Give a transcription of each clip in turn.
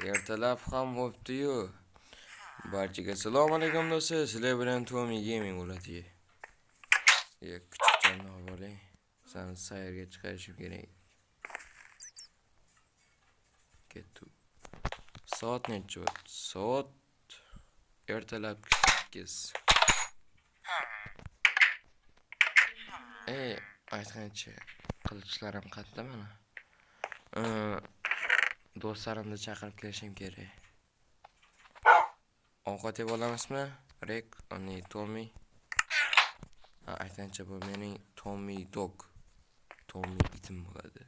Ertalab ham bo'pti-yu. Barchaga assalomu alaykum do'stlar. Sizlar bilan Tommy Gaming bo'ladi. Kichik janob bo'ling. Seni sayrga chiqarishim kerak. Ketdi. Soat necha? Soat ertalab 8. Aytgancha qilichlarim qayerda mana? Do'stlarimni chaqirib kelishim kerak. Ovqat yeb olamizmi? Rek, ani Tommy. Aytgancha bu mening Tommy Dog. Tommy itim bo'ladi.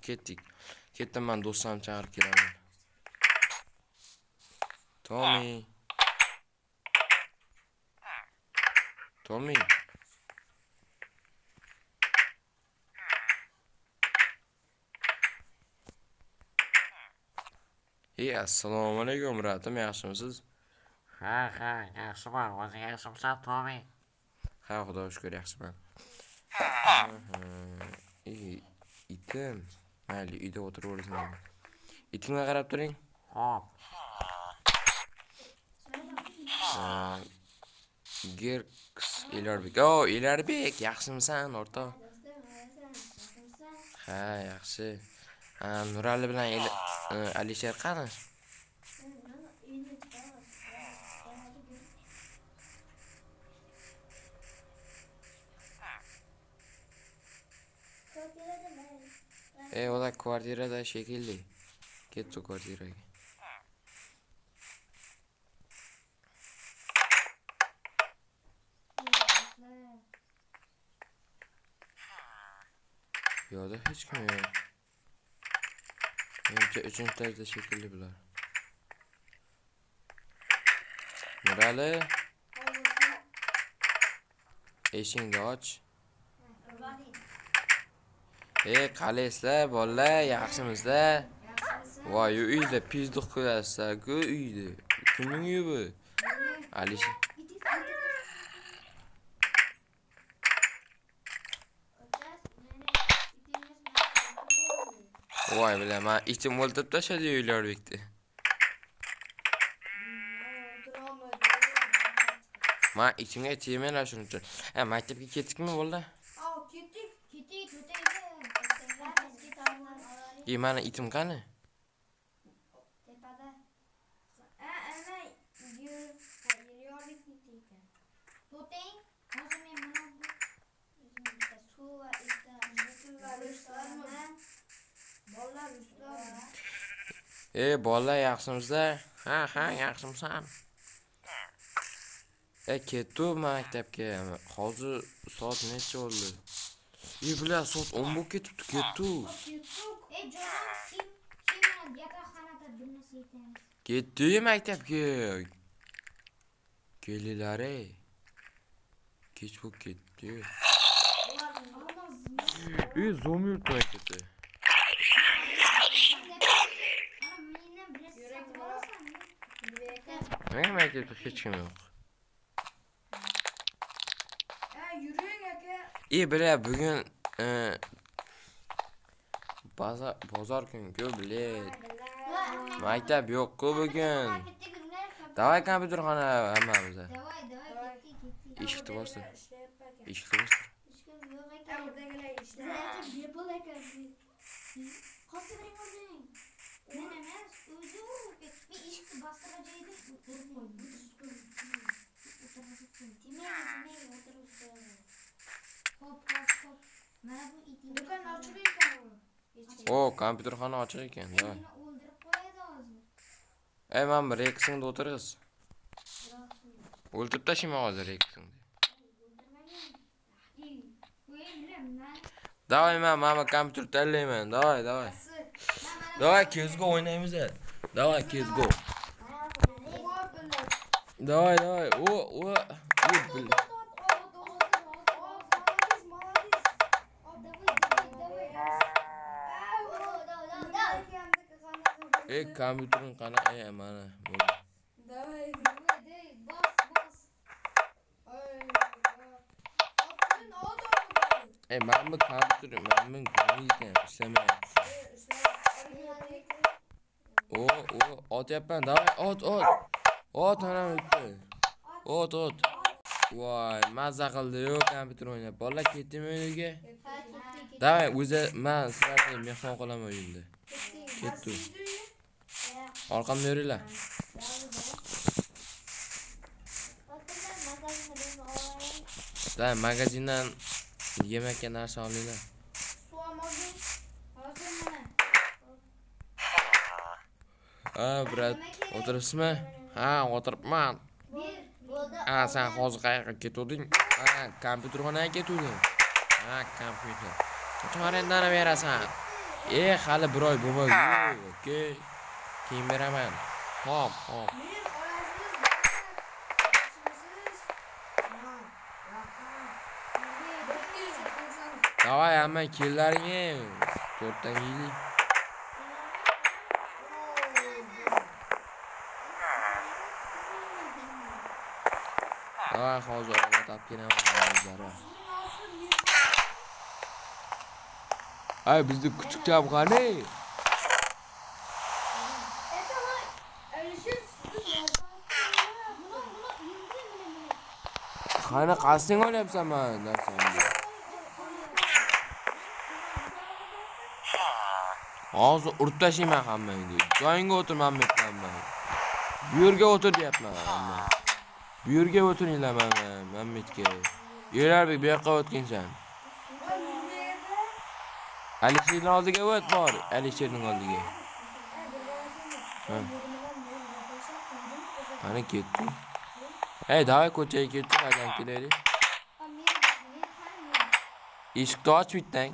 Ketdik. Ketdim, men do'stlarimni chaqirib kelaman. Tommy. Tommy. Assalomu alaykum, ratim, yaxshimisiz? Ha, yaxshiman. O'zing yaxshimisan, Tommy? Ha, xudoga shukr, yaxshiman. Itim. Mayli, uyda o'tiraversin. Itimga qarab turing. Xo'p. Gerks Elarbek. Elarbek, yaxshimisan, o'rtoq? Ha, yaxshi. Nurali bilan Alisher qani? Ular kvartirada shekilli. Ketdi kvartiraga. Yo'da hech kim yo'q. Menimcha 3-etajda shekilli bular. Nurali. Eshikni och. Qalaysizlar, bolalar, yaxshimizlar? Voy, uyda pizduq qilasizlar-ku uyda. Kimning uyi bu? Alisher. Voy, bilaman, ichim o'ltirib tashladi Elarbekni. Men ichimga tegmayman shuning uchun. Maktabga ketdikmi bolalar? Ketdik. Mana itim qani? Tepada. To'teng, hozir men mana bu suv va bolalar ushlar. Bolalar, yaxshimizlar? Ha, yaxshimisan? Ketdi maktabga. Hozir soat necha bo'ldi? Bular soat 10 bo'lib ketibdi, ketdi. Ketdi maktabga. Kelinglar. Kech bo'lib ketdi. Zo'm yurtdan ketdi. Nima maktabda hech kim yo'q. Yuring aka. Bilar bugun bozor kuni-ku, bilet. Maktab yo'q-ku bugun. Davay kompyuterxona hammamiz. Eshikni bosdi. Do'kon ochiq ekan. Kompyuterxona ochiq ekan. Davay. Men bir Rexingda o'tiriz. O'ltirib tashima hozir Rexingda. Davay, men kompyuter tanlayman. Davay. Davay, CS:GO o'ynaymiz. Davay, CS:GO. Davay. Kompyuterim qanaqa mana. Davay. men bu kompyuter, men bu ishlamayapti. Otyapman, davay, ot. Ot anam o'tdi. Ot. Voy, mazza qildi-yu kompyuter o'ynab. Bolalar ketdimi uyga? Davay, o'zi men sizlarga mehmon qilaman uyimda. Ketdi. Orqamda yuringlar. Da magazindan yemakka narsa olinglar. Brat, o'tiribsizmi? Ha, o'tiribman. Sen hozir qayerga ketding? Kompyuterxonaga ketding. Kompyuter. Qachon arendani berasan? Hali bir oy bo'lmagan. Keyin beraman. Hop. Davay, amma kellaring. To'rtdan yeylik. Davay, hozir olib kelaman. Ay, bizni kuchukcham qani? Qani qasding olyapsan men narsamni. Hozir urib tashlayman hammangni. Joyingga o'tirman men. Bu yerga o'tir deyapman hamma. Bu yerga o'tiringlar Mammetga. Yerarbek bu yoqqa o'tkinsan. Alisherning oldiga o't bor. Alisherning oldiga. Qani ketdi. Davay ko'chaga ketdik, qachon kelaylik? Eshikni och bitdang.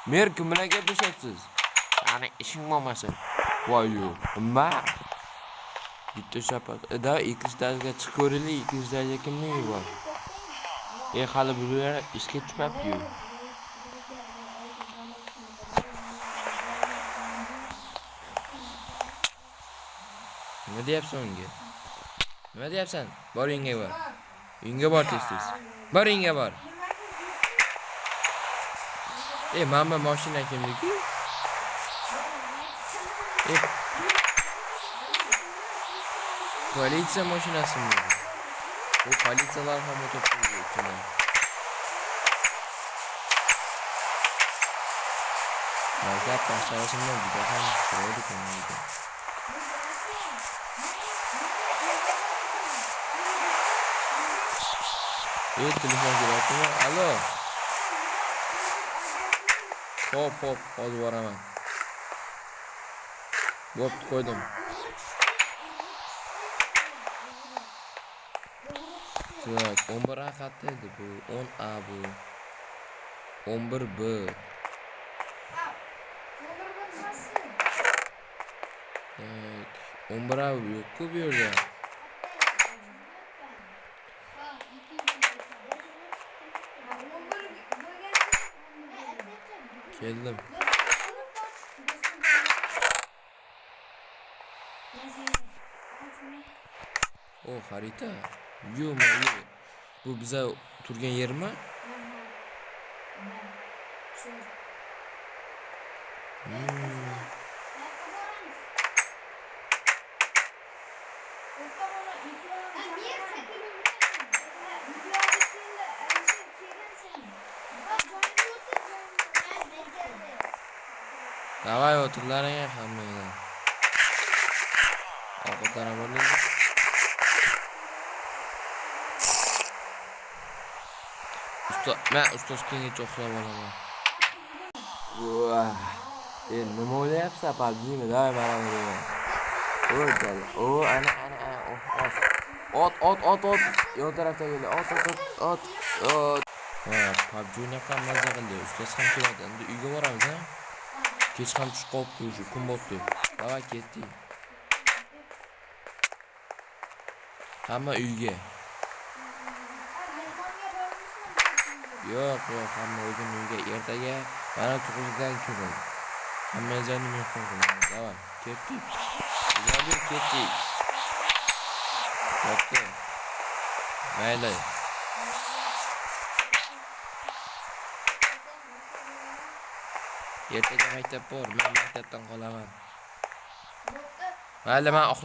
Mer kim bilan gaplashyapsiz? Qani ishing bo'lmasa. Voy yo'q. Nima? Bitta shapat. Ikkinchi darajaga chiqib ko'raylik. Ikkinchi darajaga kimning bor? Hali bular ishga tushmabdi-yu. Nima deyapsan unga? Nima deyapsan? Bor uyingga bor. Uyingga bor tez. Bor uyingga bor. Mama mashina kimniki? Politsiya mashinasimi? Bu politsiyalar ham o'tibdi ichida. Gap tashlashimni juda ham chiroyli ko'rinadi. Telefon kelayaptimi? Alo. Hop, hozir boraman. Bo'pti, qo'ydim. Tak, 11A qayerda edi bu? 10A bu. 11B. 11A yo'q-ku bu yerda. Keldim. Xarita. Yo'qmi? Bu biza turgan yermi? Davay o'tirlaring hammanglar. Ovqatlana bo'laylik. Men ustoz kengga uxlab olaman. Nima o'ylayapsan, PUBG'mi? Davay mana buni. Ana. Ot. Yon tarafdan keldi. Ot. PUBG'ni ham mazza qildi. Ustoz ham keladi. Endi uyga boramiz, ha? Kech ham tushib qolibdi, kun bo'pti. Davay ketdik. Hamma uyga. Yo'q, hamma o'zim uyga. Ertaga mana tug'ilgan kunim. Hammangizlarni mehmon qilaman. Davay, ketdik. Ketdik. Mayli. Ertaga maktab bor, men maktabdan qolaman. Bo'pti. Mayli, men uxlab